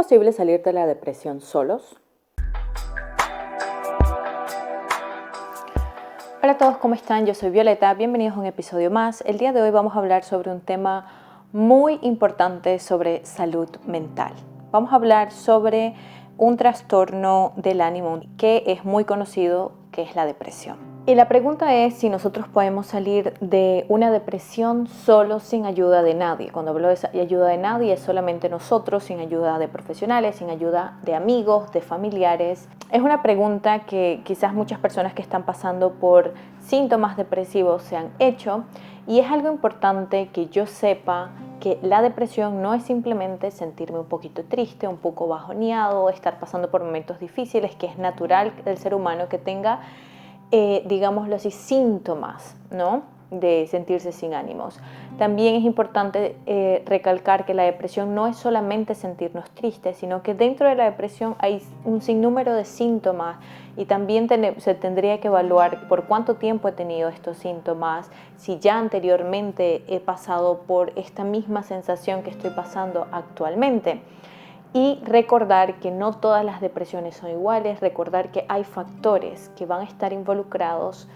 posible salir de la depresión solos? Hola a todos, ¿cómo están? Yo soy Violeta, bienvenidos a un episodio más. El día de hoy vamos a hablar sobre un tema muy importante sobre salud mental. Vamos a hablar sobre un trastorno del ánimo que es muy conocido, que es la depresión. Y la pregunta es si nosotros podemos salir de una depresión solo sin ayuda de nadie. Cuando hablo de ayuda de nadie es solamente nosotros, sin ayuda de profesionales, sin ayuda de amigos, de familiares. Es una pregunta que quizás muchas personas que están pasando por síntomas depresivos se han hecho, y es algo importante que yo sepa que la depresión no es simplemente sentirme un poquito triste, un poco bajoneado, estar pasando por momentos difíciles, que es natural del ser humano que tenga digámoslo así, síntomas, ¿no?, de sentirse sin ánimos. También es importante recalcar que la depresión no es solamente sentirnos tristes, sino que dentro de la depresión hay un sinnúmero de síntomas, y también se tendría que evaluar por cuánto tiempo he tenido estos síntomas, si ya anteriormente he pasado por esta misma sensación que estoy pasando actualmente. Y recordar que no todas las depresiones son iguales, recordar que hay factores que van a estar involucrados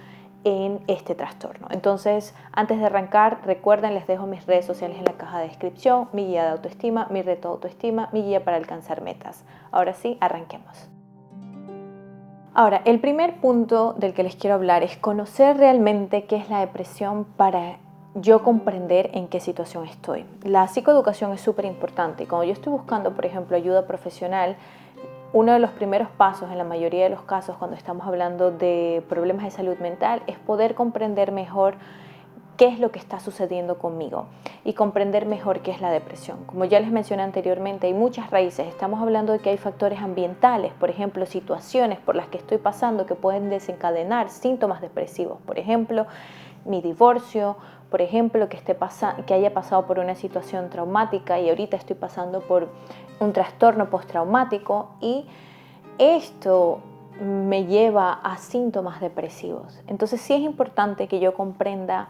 en este trastorno. Entonces, antes de arrancar, recuerden, les dejo mis redes sociales en la caja de descripción, mi guía de autoestima, mi reto de autoestima, mi guía para alcanzar metas. Ahora sí, arranquemos. Ahora, el primer punto del que les quiero hablar es conocer realmente qué es la depresión para yo comprender en qué situación estoy. La psicoeducación es súper importante. Cuando yo estoy buscando, por ejemplo, ayuda profesional, uno de los primeros pasos en la mayoría de los casos cuando estamos hablando de problemas de salud mental es poder comprender mejor qué es lo que está sucediendo conmigo y comprender mejor qué es la depresión. Como ya les mencioné anteriormente, hay muchas raíces. Estamos hablando de que hay factores ambientales, por ejemplo, situaciones por las que estoy pasando que pueden desencadenar síntomas depresivos. Por ejemplo, mi divorcio, por ejemplo, que haya pasado por una situación traumática y ahorita estoy pasando por un trastorno postraumático, y esto me lleva a síntomas depresivos. Entonces sí es importante que yo comprenda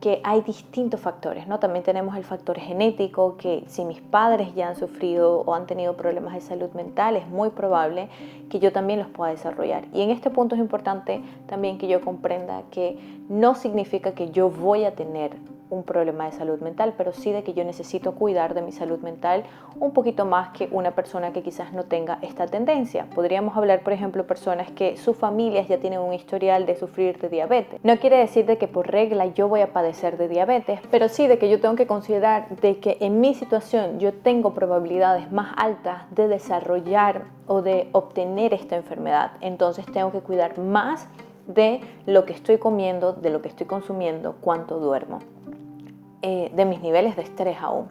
que hay distintos factores, ¿no? También tenemos el factor genético, que si mis padres ya han sufrido o han tenido problemas de salud mental, es muy probable que yo también los pueda desarrollar. Y en este punto es importante también que yo comprenda que no significa que yo voy a tener un problema de salud mental, pero sí de que yo necesito cuidar de mi salud mental un poquito más que una persona que quizás no tenga esta tendencia. Podríamos hablar, por ejemplo, de personas que sus familias ya tienen un historial de sufrir de diabetes. No quiere decir de que por regla yo voy a padecer de diabetes, pero sí de que yo tengo que considerar de que en mi situación yo tengo probabilidades más altas de desarrollar o de obtener esta enfermedad. Entonces tengo que cuidar más de lo que estoy comiendo, de lo que estoy consumiendo, cuánto duermo, de mis niveles de estrés aún.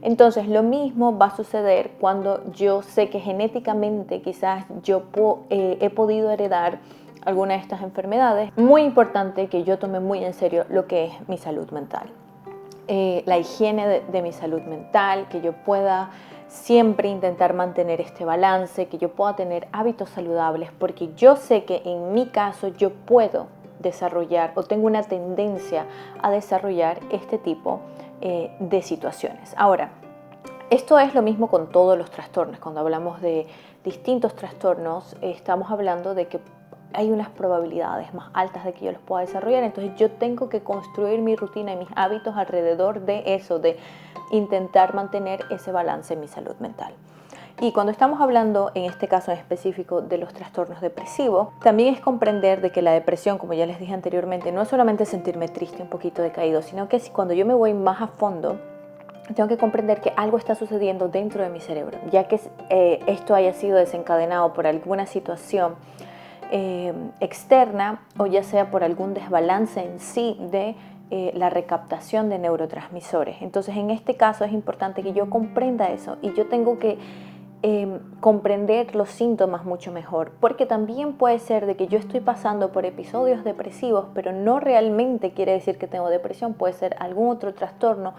Entonces lo mismo va a suceder cuando yo sé que genéticamente quizás yo he podido heredar alguna de estas enfermedades. Muy importante que yo tome muy en serio lo que es mi salud mental, la higiene de mi salud mental, que yo pueda siempre intentar mantener este balance, que yo pueda tener hábitos saludables, porque yo sé que en mi caso yo puedo desarrollar o tengo una tendencia a desarrollar este tipo de situaciones. Ahora, esto es lo mismo con todos los trastornos. Cuando hablamos de distintos trastornos, estamos hablando de que hay unas probabilidades más altas de que yo los pueda desarrollar. Entonces yo tengo que construir mi rutina y mis hábitos alrededor de eso, de intentar mantener ese balance en mi salud mental. Y cuando estamos hablando, en este caso en específico, de los trastornos depresivos, también es comprender de que la depresión, como ya les dije anteriormente, no es solamente sentirme triste, un poquito decaído, sino que cuando yo me voy más a fondo, tengo que comprender que algo está sucediendo dentro de mi cerebro, ya que esto haya sido desencadenado por alguna situación externa, o ya sea por algún desbalance en sí de la recaptación de neurotransmisores. Entonces en este caso es importante que yo comprenda eso, y yo tengo que comprender los síntomas mucho mejor, porque también puede ser de que yo estoy pasando por episodios depresivos, pero no realmente quiere decir que tengo depresión. Puede ser algún otro trastorno,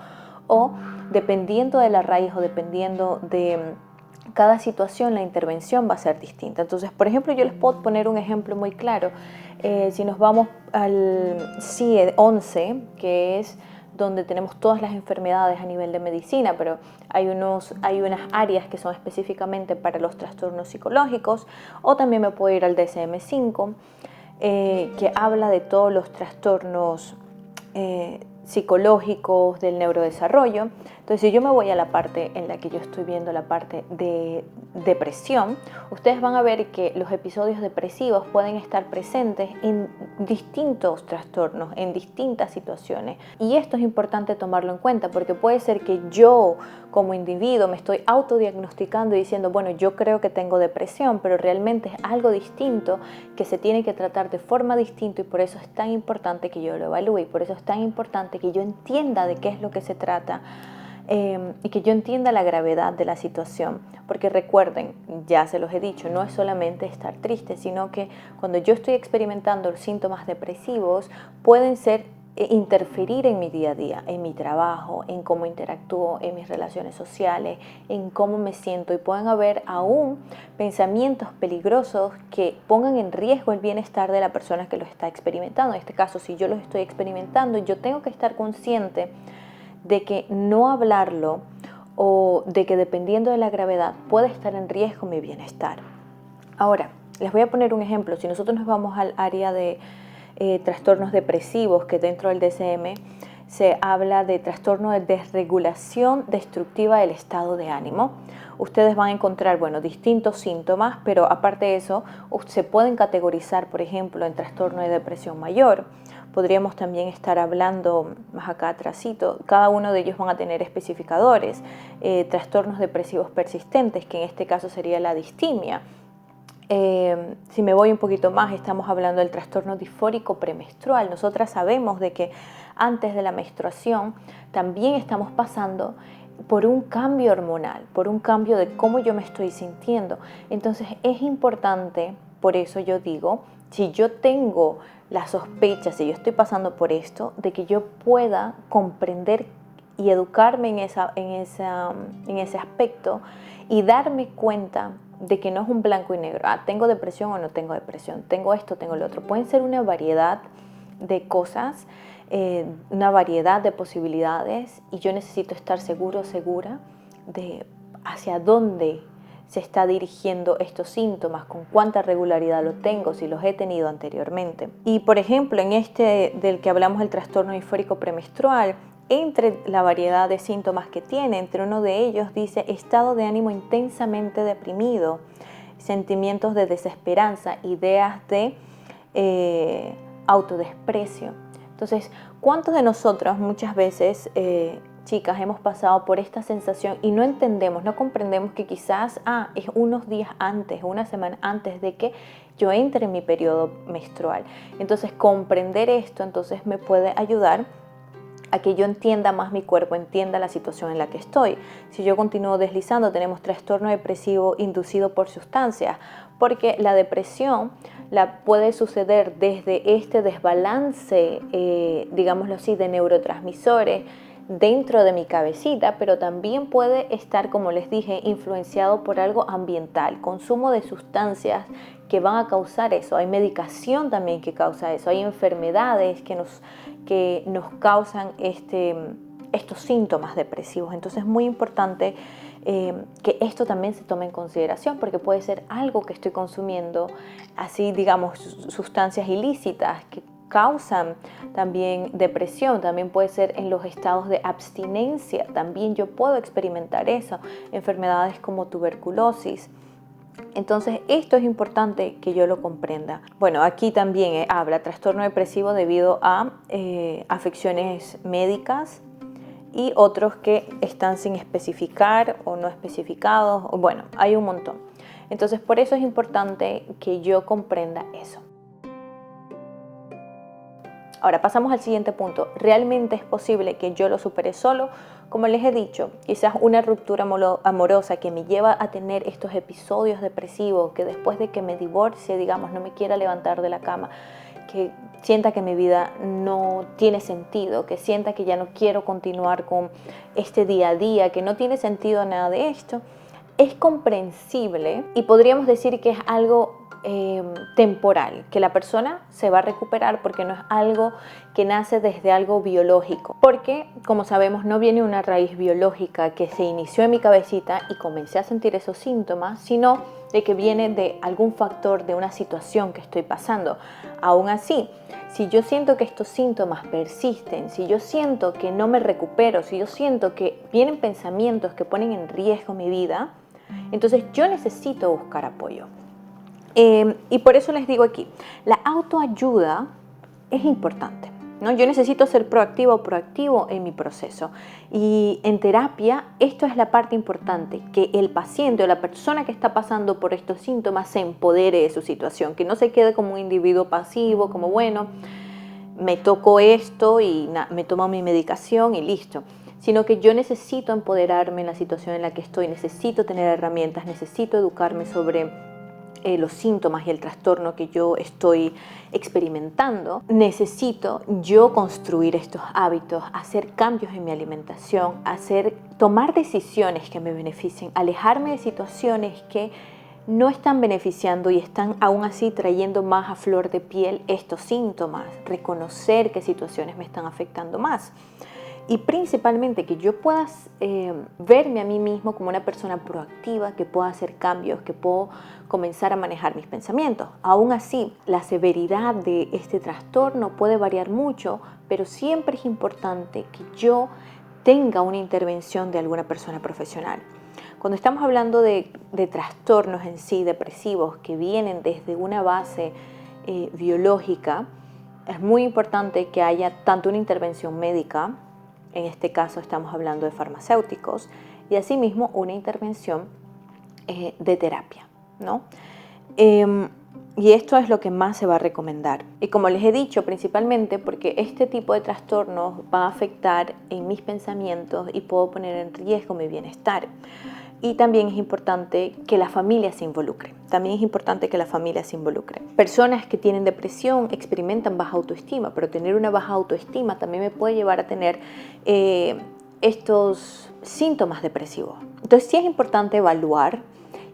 o dependiendo de la raíz o dependiendo de cada situación, la intervención va a ser distinta. Entonces, por ejemplo, yo les puedo poner un ejemplo muy claro. Si nos vamos al CIE-11, que es donde tenemos todas las enfermedades a nivel de medicina, pero hay unas áreas que son específicamente para los trastornos psicológicos, o también me puedo ir al DSM-5, que habla de todos los trastornos psicológicos del neurodesarrollo. Entonces, si yo me voy a la parte en la que yo estoy viendo la parte de depresión, ustedes van a ver que los episodios depresivos pueden estar presentes en distintos trastornos, en distintas situaciones. Y esto es importante tomarlo en cuenta, porque puede ser que yo como individuo me estoy autodiagnosticando y diciendo, bueno, yo creo que tengo depresión, pero realmente es algo distinto que se tiene que tratar de forma distinta, y por eso es tan importante que yo lo evalúe, y por eso es tan importante que yo entienda de qué es lo que se trata, y que yo entienda la gravedad de la situación, porque recuerden, ya se los he dicho, no es solamente estar triste, sino que cuando yo estoy experimentando síntomas depresivos pueden interferir en mi día a día, en mi trabajo, en cómo interactúo, en mis relaciones sociales, en cómo me siento, y pueden haber aún pensamientos peligrosos que pongan en riesgo el bienestar de la persona que lo está experimentando. En este caso, si yo lo estoy experimentando, yo tengo que estar consciente de que no hablarlo, o de que dependiendo de la gravedad puede estar en riesgo mi bienestar. Ahora, les voy a poner un ejemplo. Si nosotros nos vamos al área de trastornos depresivos, que dentro del DSM se habla de trastorno de desregulación destructiva del estado de ánimo, ustedes van a encontrar, bueno, distintos síntomas, pero aparte de eso, se pueden categorizar, por ejemplo, en trastorno de depresión mayor. Podríamos también estar hablando más acá atrásito, cada uno de ellos van a tener especificadores, trastornos depresivos persistentes, que en este caso sería la distimia. Si me voy un poquito más, estamos hablando del trastorno disfórico premenstrual. Nosotras sabemos de que antes de la menstruación también estamos pasando por un cambio hormonal, por un cambio de cómo yo me estoy sintiendo. Entonces es importante, por eso yo digo, si yo tengo la sospecha, si yo estoy pasando por esto, de que yo pueda comprender y educarme en ese aspecto, y darme cuenta de que no es un blanco y negro. Tengo depresión o no tengo depresión, tengo esto, tengo lo otro. Pueden ser una variedad de cosas, una variedad de posibilidades, y yo necesito estar seguro, segura de hacia dónde se está dirigiendo estos síntomas, con cuánta regularidad lo tengo, si los he tenido anteriormente. Y por ejemplo, en este del que hablamos, el trastorno disfórico premenstrual, entre la variedad de síntomas que tiene, entre uno de ellos dice estado de ánimo intensamente deprimido, sentimientos de desesperanza, ideas de autodesprecio. Entonces, ¿cuántos de nosotros muchas veces, chicas, hemos pasado por esta sensación y no entendemos, no comprendemos que quizás es unos días antes, una semana antes de que yo entre en mi periodo menstrual? Entonces, comprender esto entonces me puede ayudar a que yo entienda más mi cuerpo, entienda la situación en la que estoy. Si yo continúo deslizando, tenemos trastorno depresivo inducido por sustancias, porque la depresión puede suceder desde este desbalance, digámoslo así, de neurotransmisores dentro de mi cabecita, pero también puede estar, como les dije, influenciado por algo ambiental, consumo de sustancias que van a causar eso. Hay medicación también que causa eso, hay enfermedades que nos causan estos síntomas depresivos. Entonces es muy importante que esto también se tome en consideración, porque puede ser algo que estoy consumiendo, así digamos, sustancias ilícitas que causan también depresión. También puede ser en los estados de abstinencia, también yo puedo experimentar eso, enfermedades como tuberculosis. Entonces esto es importante que yo lo comprenda. Bueno, aquí también habla trastorno depresivo debido a afecciones médicas, y otros que están sin especificar o no especificados. Bueno, hay un montón. Entonces por eso es importante que yo comprenda eso. Ahora pasamos al siguiente punto. ¿Realmente es posible que yo lo supere solo? Como les he dicho, quizás una ruptura amorosa que me lleva a tener estos episodios depresivos, que después de que me divorcie, digamos, no me quiera levantar de la cama, que sienta que mi vida no tiene sentido, que sienta que ya no quiero continuar con este día a día, que no tiene sentido nada de esto, es comprensible, y podríamos decir que es algo temporal, que la persona se va a recuperar porque no es algo que nace desde algo biológico. Porque, como sabemos, no viene una raíz biológica que se inició en mi cabecita y comencé a sentir esos síntomas, sino de que viene de algún factor, de una situación que estoy pasando. Aún así, si yo siento que estos síntomas persisten, si yo siento que no me recupero, si yo siento que vienen pensamientos que ponen en riesgo mi vida, entonces yo necesito buscar apoyo. Y por eso les digo aquí, la autoayuda es importante, ¿no? Yo necesito ser proactiva o proactivo en mi proceso. Y en terapia, esto es la parte importante, que el paciente o la persona que está pasando por estos síntomas se empodere de su situación, que no se quede como un individuo pasivo, como bueno, me tocó esto y me tomo mi medicación y listo. Sino que yo necesito empoderarme en la situación en la que estoy, necesito tener herramientas, necesito educarme sobre los síntomas y el trastorno que yo estoy experimentando. Necesito yo construir estos hábitos, hacer cambios en mi alimentación, tomar decisiones que me beneficien, alejarme de situaciones que no están beneficiando y están aún así trayendo más a flor de piel estos síntomas, reconocer qué situaciones me están afectando más. Y principalmente que yo pueda verme a mí mismo como una persona proactiva, que pueda hacer cambios, que puedo comenzar a manejar mis pensamientos. Aún así, la severidad de este trastorno puede variar mucho, pero siempre es importante que yo tenga una intervención de alguna persona profesional. Cuando estamos hablando de trastornos en sí, depresivos, que vienen desde una base biológica, es muy importante que haya tanto una intervención médica, en este caso estamos hablando de farmacéuticos, y asimismo una intervención de terapia, ¿no? Y esto es lo que más se va a recomendar. Y como les he dicho, principalmente porque este tipo de trastornos va a afectar en mis pensamientos y puedo poner en riesgo mi bienestar. Y también es importante que la familia se involucre. Personas que tienen depresión experimentan baja autoestima, pero tener una baja autoestima también me puede llevar a tener estos síntomas depresivos. Entonces sí es importante evaluar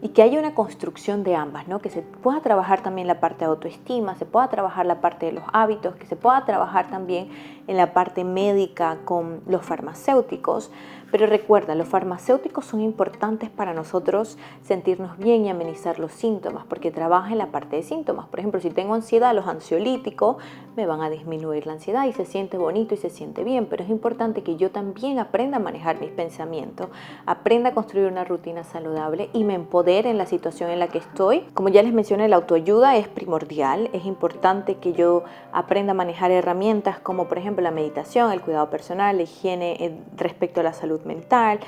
y que haya una construcción de ambas, ¿no? Que se pueda trabajar también la parte de autoestima, se pueda trabajar la parte de los hábitos, que se pueda trabajar también en la parte médica con los farmacéuticos. Pero recuerda, los farmacéuticos son importantes para nosotros sentirnos bien y amenizar los síntomas, porque trabajan en la parte de síntomas. Por ejemplo, si tengo ansiedad, los ansiolíticos me van a disminuir la ansiedad y se siente bonito y se siente bien, pero es importante que yo también aprenda a manejar mis pensamientos, aprenda a construir una rutina saludable y me empodere en la situación en la que estoy. Como ya les mencioné, la autoayuda es primordial, es importante que yo aprenda a manejar herramientas como por ejemplo la meditación, el cuidado personal, la higiene respecto a la salud mental,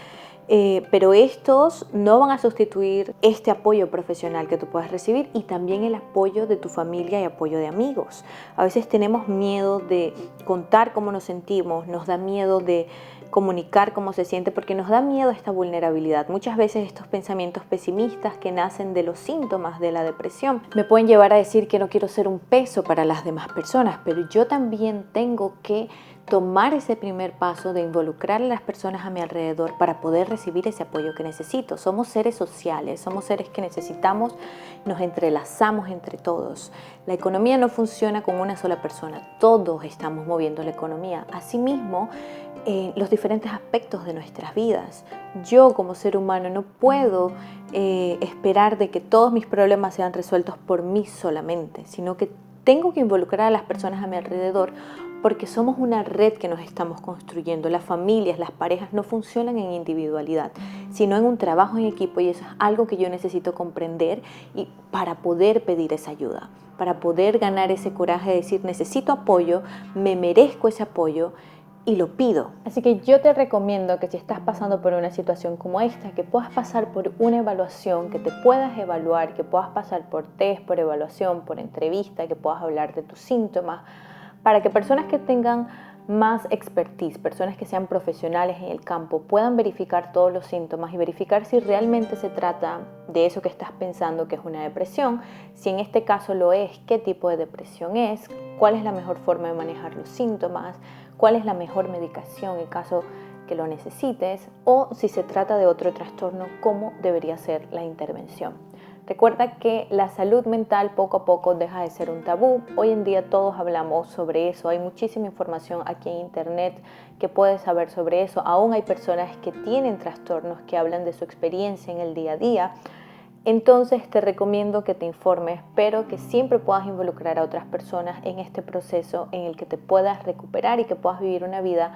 pero estos no van a sustituir este apoyo profesional que tú puedas recibir y también el apoyo de tu familia y apoyo de amigos. A veces tenemos miedo de contar cómo nos sentimos, nos da miedo de comunicar cómo se siente porque nos da miedo esta vulnerabilidad. Muchas veces estos pensamientos pesimistas que nacen de los síntomas de la depresión me pueden llevar a decir que no quiero ser un peso para las demás personas, pero yo también tengo que tomar ese primer paso de involucrar a las personas a mi alrededor para poder recibir ese apoyo que necesito. Somos seres sociales, somos seres que necesitamos, nos entrelazamos entre todos. La economía no funciona con una sola persona, todos estamos moviendo la economía. Asimismo, los diferentes aspectos de nuestras vidas. Yo como ser humano no puedo esperar de que todos mis problemas sean resueltos por mí solamente, sino que tengo que involucrar a las personas a mi alrededor porque somos una red que nos estamos construyendo. Las familias, las parejas no funcionan en individualidad, sino en un trabajo en equipo y eso es algo que yo necesito comprender y para poder pedir esa ayuda, para poder ganar ese coraje de decir necesito apoyo, me merezco ese apoyo y lo pido. Así que yo te recomiendo que si estás pasando por una situación como esta, que puedas pasar por una evaluación, que te puedas evaluar, que puedas pasar por test, por evaluación, por entrevista, que puedas hablar de tus síntomas, para que personas que tengan más expertise, personas que sean profesionales en el campo, puedan verificar todos los síntomas y verificar si realmente se trata de eso que estás pensando que es una depresión, si en este caso lo es, qué tipo de depresión es, cuál es la mejor forma de manejar los síntomas, cuál es la mejor medicación en caso que lo necesites o si se trata de otro trastorno, cómo debería ser la intervención. Recuerda que la salud mental poco a poco deja de ser un tabú. Hoy en día todos hablamos sobre eso. Hay muchísima información aquí en internet que puedes saber sobre eso. Aún hay personas que tienen trastornos que hablan de su experiencia en el día a día. Entonces te recomiendo que te informes, pero que siempre puedas involucrar a otras personas en este proceso en el que te puedas recuperar y que puedas vivir una vida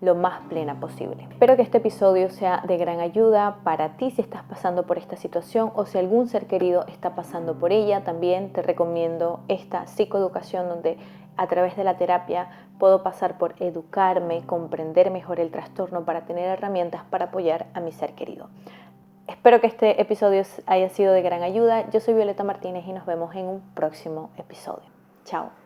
lo más plena posible. Espero que este episodio sea de gran ayuda para ti si estás pasando por esta situación o si algún ser querido está pasando por ella. También te recomiendo esta psicoeducación donde a través de la terapia puedo pasar por educarme, comprender mejor el trastorno para tener herramientas para apoyar a mi ser querido. Espero que este episodio haya sido de gran ayuda. Yo soy Violeta Martínez y nos vemos en un próximo episodio. Chao.